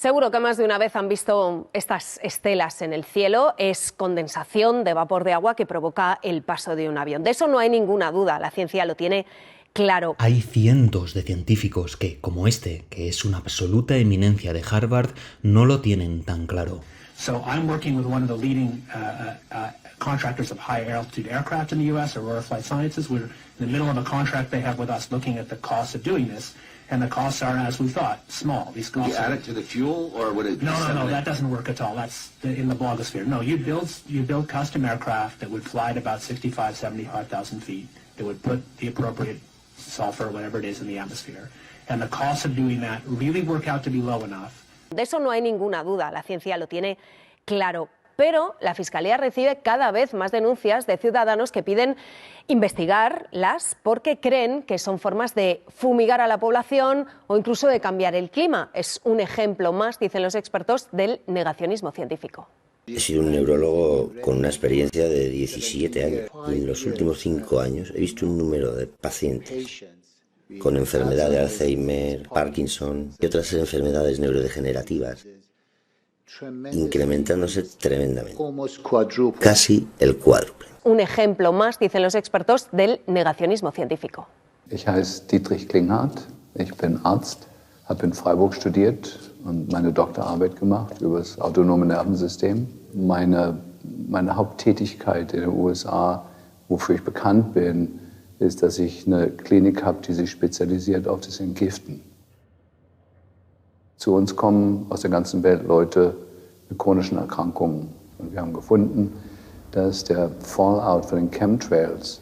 Seguro que más de una vez han visto estas estelas en el cielo. Es condensación de vapor de agua que provoca el paso de un avión. De eso no hay ninguna duda, la ciencia lo tiene claro. Hay cientos de científicos que, como este, que es una absoluta eminencia de Harvard, no lo tienen tan claro. So I'm working with one of the leading contractors of high altitude aircraft in the U.S., Aurora Flight Sciences. We're in the middle of a contract they have with us looking at the cost of doing this. And the costs are, as we thought, small. These costs. You add it to the fuel, or would it? No, that doesn't work at all. That's in the blogosphere. No, you build custom aircraft that would fly at about 75,000 feet. That would put the appropriate sulfur, whatever it is, in the atmosphere. And the costs of doing that really work out to be low enough. De eso no hay ninguna duda, la ciencia lo tiene claro. Pero la Fiscalía recibe cada vez más denuncias de ciudadanos que piden investigarlas porque creen que son formas de fumigar a la población o incluso de cambiar el clima. Es un ejemplo más, dicen los expertos, del negacionismo científico. He sido un neurólogo con una experiencia de 17 años y en los últimos 5 años he visto un número de pacientes con enfermedad de Alzheimer, Parkinson y otras enfermedades neurodegenerativas incrementándose tremendamente, casi el cuádruple. Un ejemplo más, dicen los expertos, del negacionismo científico. Ich heiße Dietrich Klinghardt, ich bin Arzt, habe in Freiburg studiert und meine Doktorarbeit gemacht über das autonome Nervensystem. Meine Haupttätigkeit in den USA, wofür ich bekannt bin, ist, dass ich eine Klinik habe, die sich spezialisiert auf das Entgiften. Zu uns kommen aus der ganzen Welt Leute mit chronischen Erkrankungen. Und wir haben gefunden, dass der Fallout von den Chemtrails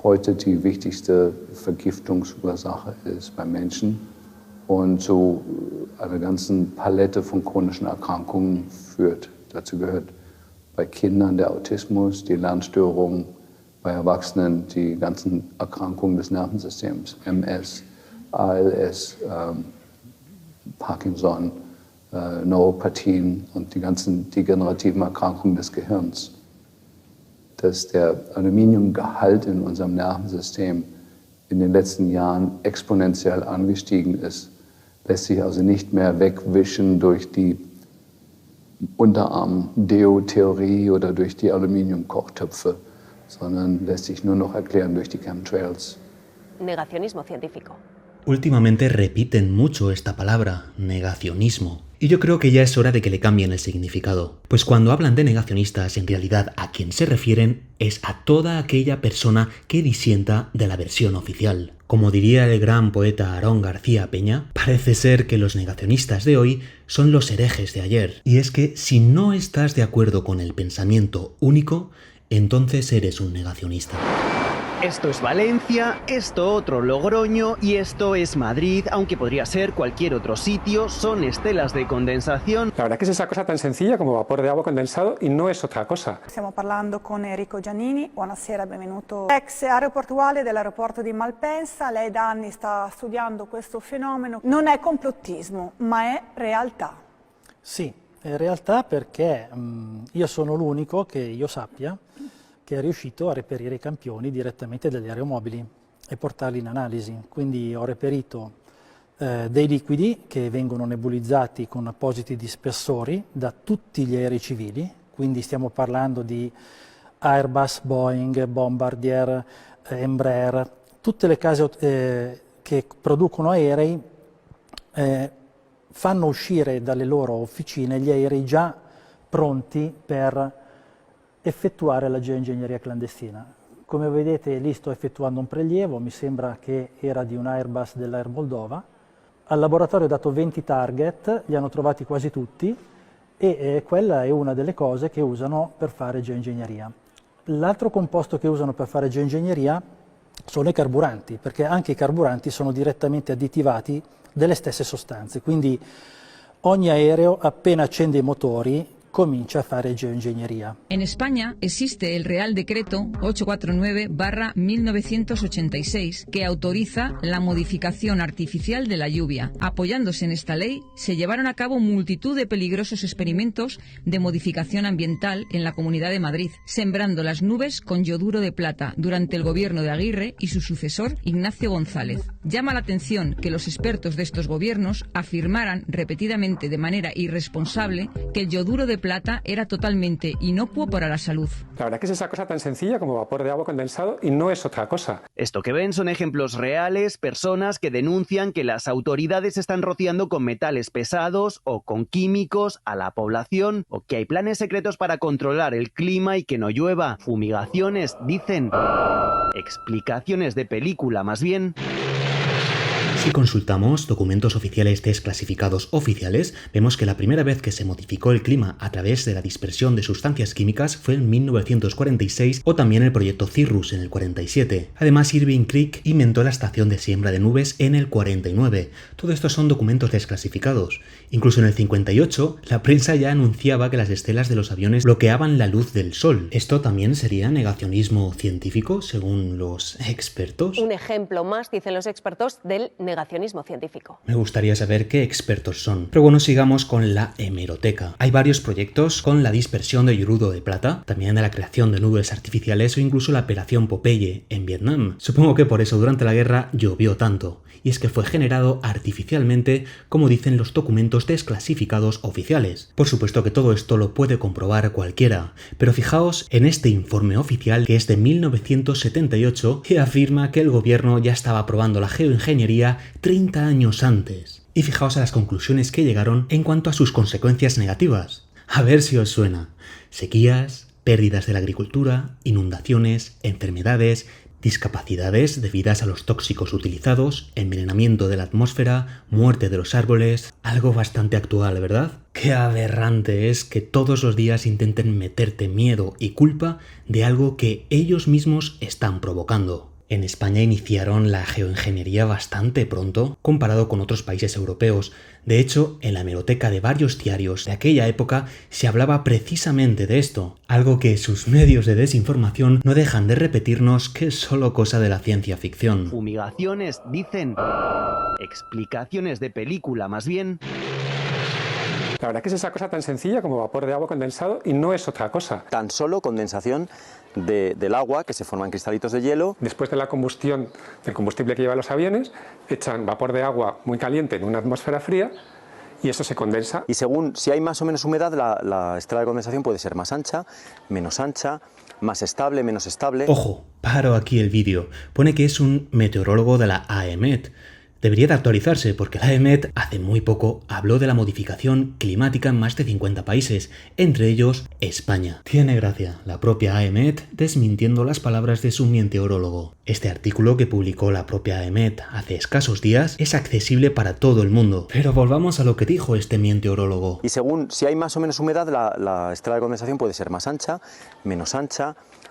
heute die wichtigste Vergiftungsursache ist bei Menschen und zu einer ganzen Palette von chronischen Erkrankungen führt. Dazu gehört bei Kindern der Autismus, die Lernstörungen, bei Erwachsenen die ganzen Erkrankungen des Nervensystems, MS, ALS, Parkinson, Neuropathien und die ganzen degenerativen Erkrankungen des Gehirns. Dass der Aluminiumgehalt in unserem Nervensystem in den letzten Jahren exponentiell angestiegen ist, lässt sich also nicht mehr wegwischen durch die Unterarm-Deo-Theorie oder durch die Aluminiumkochtöpfe, sondern lässt sich nur noch erklären durch die Chemtrails. Negacionismo científico. Últimamente repiten mucho esta palabra, negacionismo. Y yo creo que ya es hora de que le cambien el significado. Pues cuando hablan de negacionistas, en realidad a quien se refieren es a toda aquella persona que disienta de la versión oficial. Como diría el gran poeta Aarón García Peña, parece ser que los negacionistas de hoy son los herejes de ayer. Y es que si no estás de acuerdo con el pensamiento único, entonces eres un negacionista. Esto es Valencia, esto otro Logroño y esto es Madrid, aunque podría ser cualquier otro sitio, son estelas de condensación. La verdad que es esa cosa tan sencilla como vapor de agua condensado y no es otra cosa. Stiamo parlando con Enrico Giannini, buonasera, benvenuto. Ex aeroportuale dell'aeroporto di Malpensa, lei da anni sta studiando questo fenomeno. Non è complottismo, ma è realtà. Sì, è realtà perché io sono l'unico che io sappia che è riuscito a reperire i campioni direttamente dagli aeromobili e portarli in analisi. Quindi ho reperito dei liquidi che vengono nebulizzati con appositi dispersori da tutti gli aerei civili, quindi stiamo parlando di Airbus, Boeing, Bombardier, Embraer, tutte le case che producono aerei fanno uscire dalle loro officine gli aerei già pronti per effettuare la geoingegneria clandestina. Come vedete lì sto effettuando un prelievo, mi sembra che era di un Airbus dell'Air Moldova. Al laboratorio ho dato 20 target, li hanno trovati quasi tutti e quella è una delle cose che usano per fare geoingegneria. L'altro composto che usano per fare geoingegneria sono i carburanti, perché anche i carburanti sono direttamente additivati delle stesse sostanze, quindi ogni aereo appena accende i motori comincia a fare geoingegneria. En España existe el Real Decreto 849/1986 que autoriza la modificación artificial de la lluvia. Apoyándose en esta ley, se llevaron a cabo multitud de peligrosos experimentos de modificación ambiental en la Comunidad de Madrid, sembrando las nubes con yoduro de plata durante el gobierno de Aguirre y su sucesor Ignacio González. Llama la atención que los expertos de estos gobiernos afirmaran repetidamente de manera irresponsable que el yoduro de plata era totalmente inocuo para la salud. La verdad es que es esa cosa tan sencilla como vapor de agua condensado y no es otra cosa. Esto que ven son ejemplos reales, personas que denuncian que las autoridades están rociando con metales pesados o con químicos a la población, o que hay planes secretos para controlar el clima y que no llueva. Fumigaciones, dicen. Explicaciones de película, más bien. Si consultamos documentos oficiales desclasificados oficiales, vemos que la primera vez que se modificó el clima a través de la dispersión de sustancias químicas fue en 1946 o también el proyecto Cirrus en el 47. Además, Irving Creek inventó la estación de siembra de nubes en el 49. Todo esto son documentos desclasificados. Incluso en el 58, la prensa ya anunciaba que las estelas de los aviones bloqueaban la luz del sol. ¿Esto también sería negacionismo científico, según los expertos? Un ejemplo más, dicen los expertos, del negacionismo científico. Me gustaría saber qué expertos son. Pero bueno, sigamos con la hemeroteca. Hay varios proyectos con la dispersión de yoduro de plata, también de la creación de nubes artificiales o incluso la operación Popeye en Vietnam. Supongo que por eso durante la guerra llovió tanto. Y es que fue generado artificialmente, como dicen los documentos desclasificados oficiales. Por supuesto que todo esto lo puede comprobar cualquiera, pero fijaos en este informe oficial que es de 1978 que afirma que el gobierno ya estaba probando la geoingeniería 30 años antes. Y fijaos a las conclusiones que llegaron en cuanto a sus consecuencias negativas. A ver si os suena. Sequías, pérdidas de la agricultura, inundaciones, enfermedades, discapacidades debidas a los tóxicos utilizados, envenenamiento de la atmósfera, muerte de los árboles... Algo bastante actual, ¿verdad? Qué aberrante es que todos los días intenten meterte miedo y culpa de algo que ellos mismos están provocando. En España iniciaron la geoingeniería bastante pronto comparado con otros países europeos. De hecho, en la hemeroteca de varios diarios de aquella época se hablaba precisamente de esto, algo que sus medios de desinformación no dejan de repetirnos que es solo cosa de la ciencia ficción. Fumigaciones, dicen. Explicaciones de película, más bien. La verdad es que es esa cosa tan sencilla como vapor de agua condensado y no es otra cosa. Tan solo condensación del agua que se forman cristalitos de hielo. Después de la combustión del combustible que llevan los aviones, echan vapor de agua muy caliente en una atmósfera fría y eso se condensa. Y según si hay más o menos humedad, la estela de condensación puede ser más ancha, más estable, menos estable. Ojo, paro aquí el vídeo. Pone que es un meteorólogo de la AEMET. Debería de actualizarse porque la AEMET hace muy poco habló de la modificación climática en más de 50 países, entre ellos España. Tiene gracia la propia AEMET desmintiendo las palabras de su meteorólogo. Este artículo que publicó la propia AEMET hace escasos días es accesible para todo el mundo. Pero volvamos a lo que dijo este meteorólogo. Y según si hay más o menos humedad, la estela de condensación puede ser más ancha,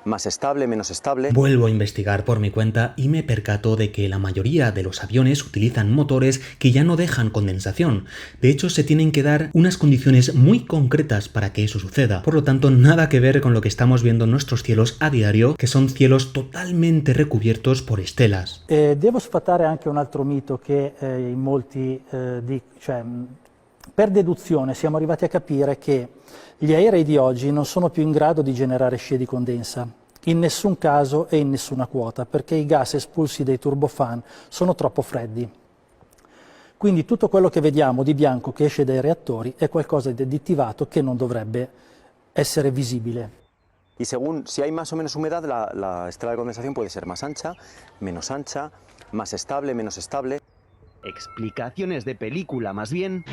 más estable, menos estable. Vuelvo a investigar por mi cuenta y me percato de que la mayoría de los aviones utilizan motores que ya no dejan condensación. De hecho, se tienen que dar unas condiciones muy concretas para que eso suceda. Por lo tanto, nada que ver con lo que estamos viendo en nuestros cielos a diario, que son cielos totalmente recubiertos por estelas. Devo sfatare anche un altro mito che in molti per deduzione siamo arrivati a capire che gli aerei di oggi non sono più in grado di generare scie di condensa, in nessun caso e in nessuna quota, perché i gas espulsi dai turbofan sono troppo freddi. Quindi tutto quello che vediamo di bianco che esce dai reattori è qualcosa di additivato che non dovrebbe essere visibile. Y según si hay más o menos humedad, la estela de condensación puede ser más ancha, más estable, menos estable. Explicaciones de película, más bien.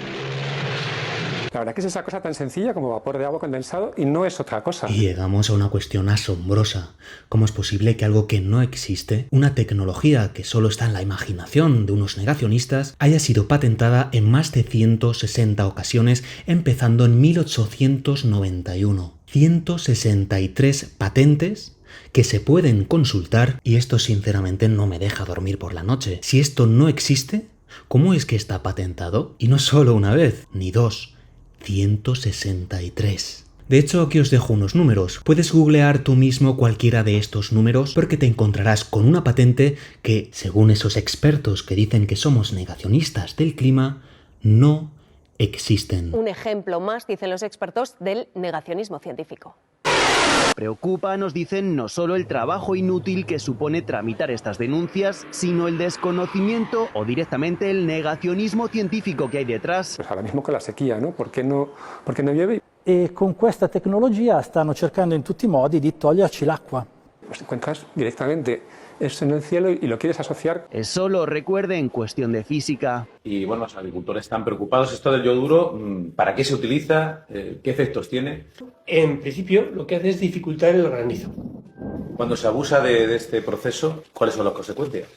La verdad que es esa cosa tan sencilla como vapor de agua condensado y no es otra cosa. Y llegamos a una cuestión asombrosa. ¿Cómo es posible que algo que no existe, una tecnología que solo está en la imaginación de unos negacionistas, haya sido patentada en más de 160 ocasiones, empezando en 1891? 163 patentes que se pueden consultar, y esto sinceramente no me deja dormir por la noche. Si esto no existe, ¿cómo es que está patentado? Y no solo una vez, ni dos, 163. De hecho, aquí os dejo unos números. Puedes googlear tú mismo cualquiera de estos números porque te encontrarás con una patente que, según esos expertos que dicen que somos negacionistas del clima, no existen. Un ejemplo más, dicen los expertos, del negacionismo científico. Preocupa, nos dicen, no solo el trabajo inútil que supone tramitar estas denuncias, sino el desconocimiento o directamente el negacionismo científico que hay detrás. Pues ahora mismo con la sequía, ¿no? ¿Por qué no llueve? E con questa tecnologia stanno cercando in tutti i modi di toglierci l'acqua. Pues encuentras directamente eso en el cielo y lo quieres asociar. Eso lo recuerde en cuestión de física. Y bueno, los agricultores están preocupados. Esto del yoduro, ¿para qué se utiliza? ¿Qué efectos tiene? En principio, lo que hace es dificultar el granizo. Cuando se abusa de este proceso, ¿cuáles son las consecuencias?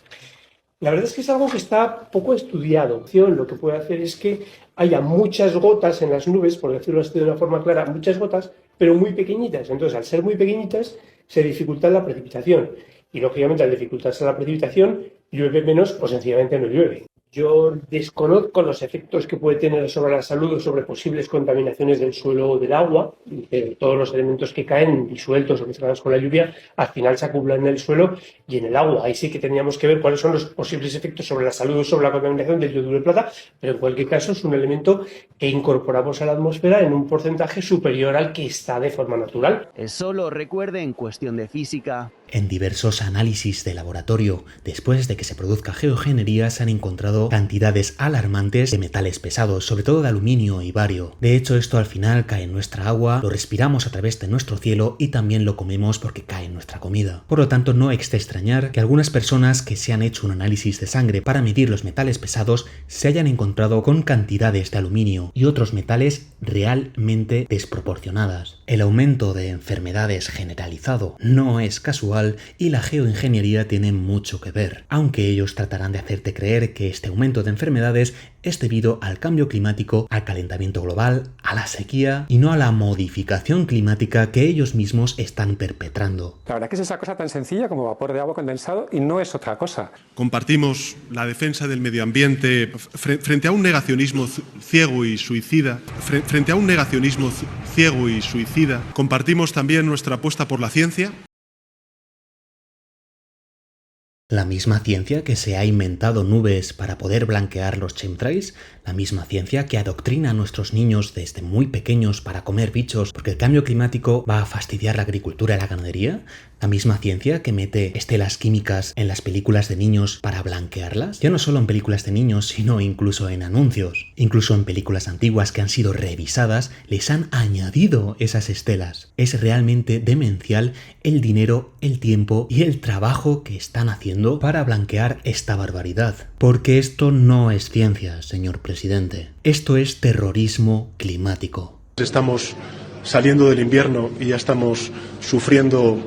La verdad es que es algo que está poco estudiado. Lo que puede hacer es que haya muchas gotas en las nubes, por decirlo así de una forma clara, muchas gotas, pero muy pequeñitas. Entonces, al ser muy pequeñitas, se dificulta la precipitación. Y, lógicamente, al dificultarse la precipitación, llueve menos o sencillamente no llueve. Yo desconozco los efectos que puede tener sobre la salud o sobre posibles contaminaciones del suelo o del agua, pero todos los elementos que caen disueltos o mezclados con la lluvia al final se acumulan en el suelo y en el agua. Ahí sí que tendríamos que ver cuáles son los posibles efectos sobre la salud o sobre la contaminación del yoduro de plata, pero en cualquier caso es un elemento que incorporamos a la atmósfera en un porcentaje superior al que está de forma natural. Eso lo recuerde en cuestión de física. En diversos análisis de laboratorio, después de que se produzca geoingeniería, se han encontrado cantidades alarmantes de metales pesados, sobre todo de aluminio y bario. De hecho, esto al final cae en nuestra agua, lo respiramos a través de nuestro cielo y también lo comemos porque cae en nuestra comida. Por lo tanto, no es de extrañar que algunas personas que se han hecho un análisis de sangre para medir los metales pesados se hayan encontrado con cantidades de aluminio y otros metales realmente desproporcionadas. El aumento de enfermedades generalizado no es casual y la geoingeniería tiene mucho que ver, aunque ellos tratarán de hacerte creer que este aumento de enfermedades es debido al cambio climático, al calentamiento global, a la sequía y no a la modificación climática que ellos mismos están perpetrando. La verdad que es esa cosa tan sencilla como vapor de agua condensado y no es otra cosa. Compartimos la defensa del medio ambiente frente a un negacionismo ciego y suicida. Compartimos también nuestra apuesta por la ciencia. La misma ciencia que se ha inventado nubes para poder blanquear los chemtrails, la misma ciencia que adoctrina a nuestros niños desde muy pequeños para comer bichos porque el cambio climático va a fastidiar la agricultura y la ganadería, la misma ciencia que mete estelas químicas en las películas de niños para blanquearlas, ya no solo en películas de niños, sino incluso en anuncios. Incluso en películas antiguas que han sido revisadas, les han añadido esas estelas. Es realmente demencial el dinero, el tiempo y el trabajo que están haciendo para blanquear esta barbaridad. Porque esto no es ciencia, señor presidente. Esto es terrorismo climático. Estamos saliendo del invierno y ya estamos sufriendo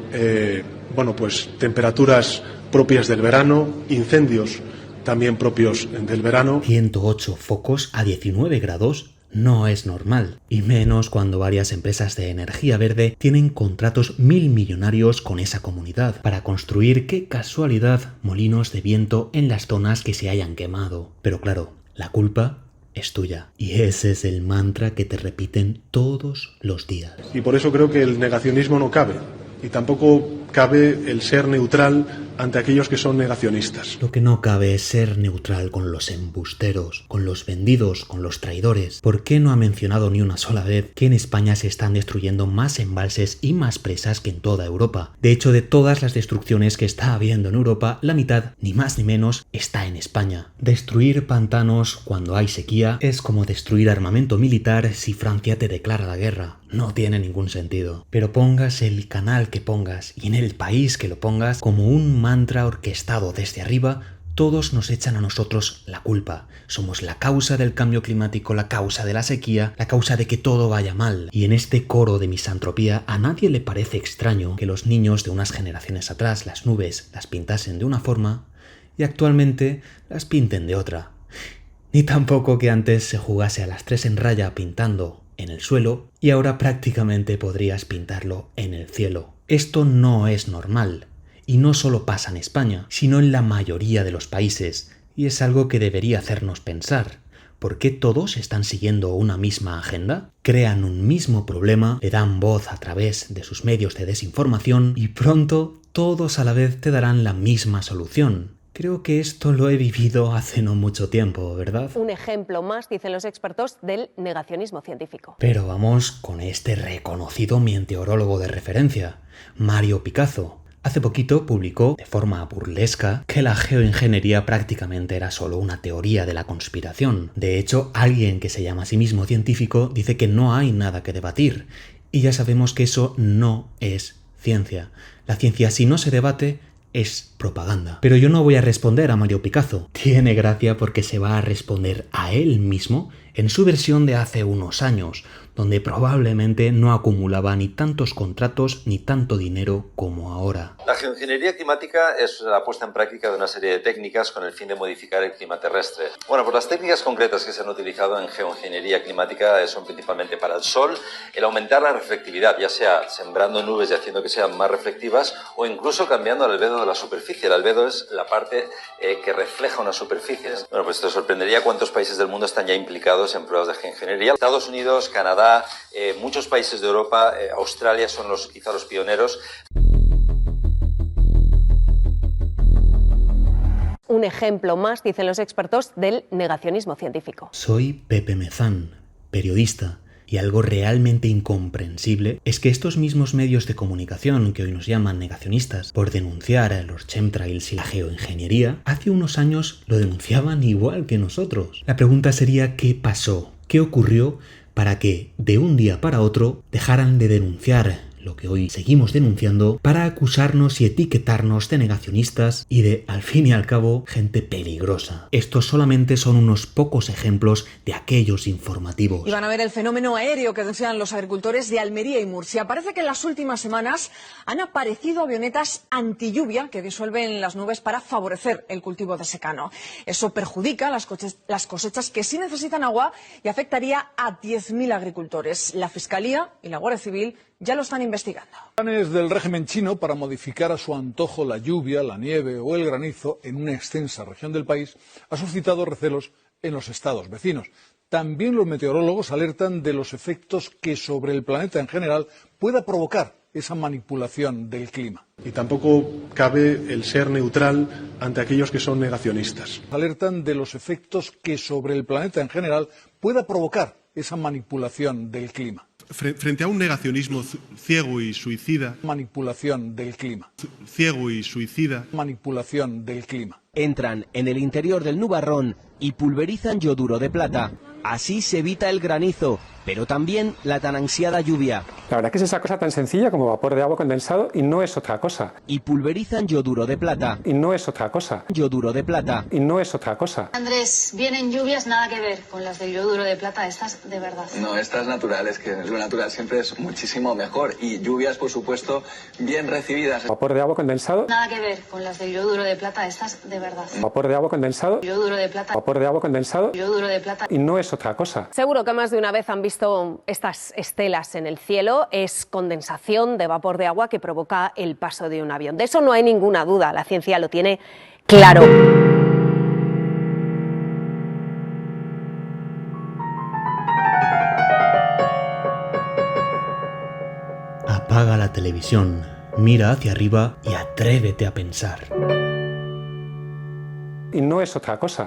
temperaturas propias del verano, incendios también propios del verano. 108 focos a 19 grados no es normal, y menos cuando varias empresas de energía verde tienen contratos milmillonarios con esa comunidad para construir, qué casualidad, molinos de viento en las zonas que se hayan quemado. Pero claro, la culpa es tuya. Y ese es el mantra que te repiten todos los días. Y por eso creo que el negacionismo no cabe. Y tampoco cabe el ser neutral ante aquellos que son negacionistas. Lo que no cabe es ser neutral con los embusteros, con los vendidos, con los traidores. ¿Por qué no ha mencionado ni una sola vez que en España se están destruyendo más embalses y más presas que en toda Europa? De hecho, de todas las destrucciones que está habiendo en Europa, la mitad, ni más ni menos, está en España. Destruir pantanos cuando hay sequía es como destruir armamento militar si Francia te declara la guerra. No tiene ningún sentido. Pero pongas el canal que pongas y en el país que lo pongas, como un mantra orquestado desde arriba, todos nos echan a nosotros la culpa. Somos la causa del cambio climático, la causa de la sequía, la causa de que todo vaya mal. Y en este coro de misantropía a nadie le parece extraño que los niños de unas generaciones atrás las nubes las pintasen de una forma y actualmente las pinten de otra. Ni tampoco que antes se jugase a las 3 en raya pintando en el suelo y ahora prácticamente podrías pintarlo en el cielo. Esto no es normal. Y no solo pasa en España, sino en la mayoría de los países, y es algo que debería hacernos pensar. ¿Por qué todos están siguiendo una misma agenda? Crean un mismo problema, le dan voz a través de sus medios de desinformación y pronto todos a la vez te darán la misma solución. Creo que esto lo he vivido hace no mucho tiempo, ¿verdad? Un ejemplo más, dicen los expertos, del negacionismo científico. Pero vamos con este reconocido meteorólogo de referencia, Mario Picasso. Hace poquito publicó, de forma burlesca, que la geoingeniería prácticamente era solo una teoría de la conspiración. De hecho, alguien que se llama a sí mismo científico dice que no hay nada que debatir. Y ya sabemos que eso no es ciencia. La ciencia, si no se debate, es propaganda. Pero yo no voy a responder a Mario Picasso. Tiene gracia porque se va a responder a él mismo en su versión de hace unos años, donde probablemente no acumulaba ni tantos contratos ni tanto dinero como ahora. La geoingeniería climática es la puesta en práctica de una serie de técnicas con el fin de modificar el clima terrestre. Bueno, pues las técnicas concretas que se han utilizado en geoingeniería climática son principalmente para el sol, el aumentar la reflectividad, ya sea sembrando nubes y haciendo que sean más reflectivas o incluso cambiando el albedo de la superficie. El albedo es la parte que refleja una superficie. Bueno, pues te sorprendería cuántos países del mundo están ya implicados en pruebas de geoingeniería. Estados Unidos, Canadá, muchos países de Europa, Australia son quizá los pioneros. Un ejemplo más, dicen los expertos, del negacionismo científico. Soy Pepe Mezán, periodista, y algo realmente incomprensible es que estos mismos medios de comunicación que hoy nos llaman negacionistas por denunciar a los chemtrails y la geoingeniería, hace unos años lo denunciaban igual que nosotros. La pregunta sería ¿qué pasó? ¿Qué ocurrió para que de un día para otro dejaran de denunciar lo que hoy seguimos denunciando para acusarnos y etiquetarnos de negacionistas y de, al fin y al cabo, gente peligrosa? Estos solamente son unos pocos ejemplos de aquellos informativos. Y van a ver el fenómeno aéreo que denuncian los agricultores de Almería y Murcia. Parece que en las últimas semanas han aparecido avionetas antilluvia que disuelven las nubes para favorecer el cultivo de secano. Eso perjudica las cosechas que sí necesitan agua y afectaría a 10.000 agricultores. La Fiscalía y la Guardia Civil ya lo están investigando. Planes del régimen chino para modificar a su antojo la lluvia, la nieve o el granizo en una extensa región del país ha suscitado recelos en los estados vecinos. También los meteorólogos alertan de los efectos que sobre el planeta en general pueda provocar esa manipulación del clima. Y tampoco cabe el ser neutral ante aquellos que son negacionistas. Alertan de los efectos que sobre el planeta en general pueda provocar esa manipulación del clima. Frente a un negacionismo ciego y suicida. Manipulación del clima. Ciego y suicida. Manipulación del clima. Entran en el interior del nubarrón y pulverizan yoduro de plata. Así se evita el granizo, pero también la tan ansiada lluvia. La verdad que es esa cosa tan sencilla como vapor de agua condensado y no es otra cosa. Y pulverizan yoduro de plata. Y no es otra cosa. Yoduro de plata. Y no es otra cosa. Andrés, vienen lluvias nada que ver con las del yoduro de plata, estas de verdad. No, estas naturales, que lo natural siempre es muchísimo mejor. Y lluvias, por supuesto, bien recibidas. Vapor de agua condensado. Nada que ver con las del yoduro de plata, estas de verdad. Vapor de agua condensado. Yoduro de plata. Vapor de agua condensado. Yoduro de plata. Y no es otra cosa. Seguro que más de una vez han visto estas estelas en el cielo. Es condensación de vapor de agua que provoca el paso de un avión. De eso no hay ninguna duda, la ciencia lo tiene claro. Apaga la televisión, mira hacia arriba y atrévete a pensar. Y no es otra cosa.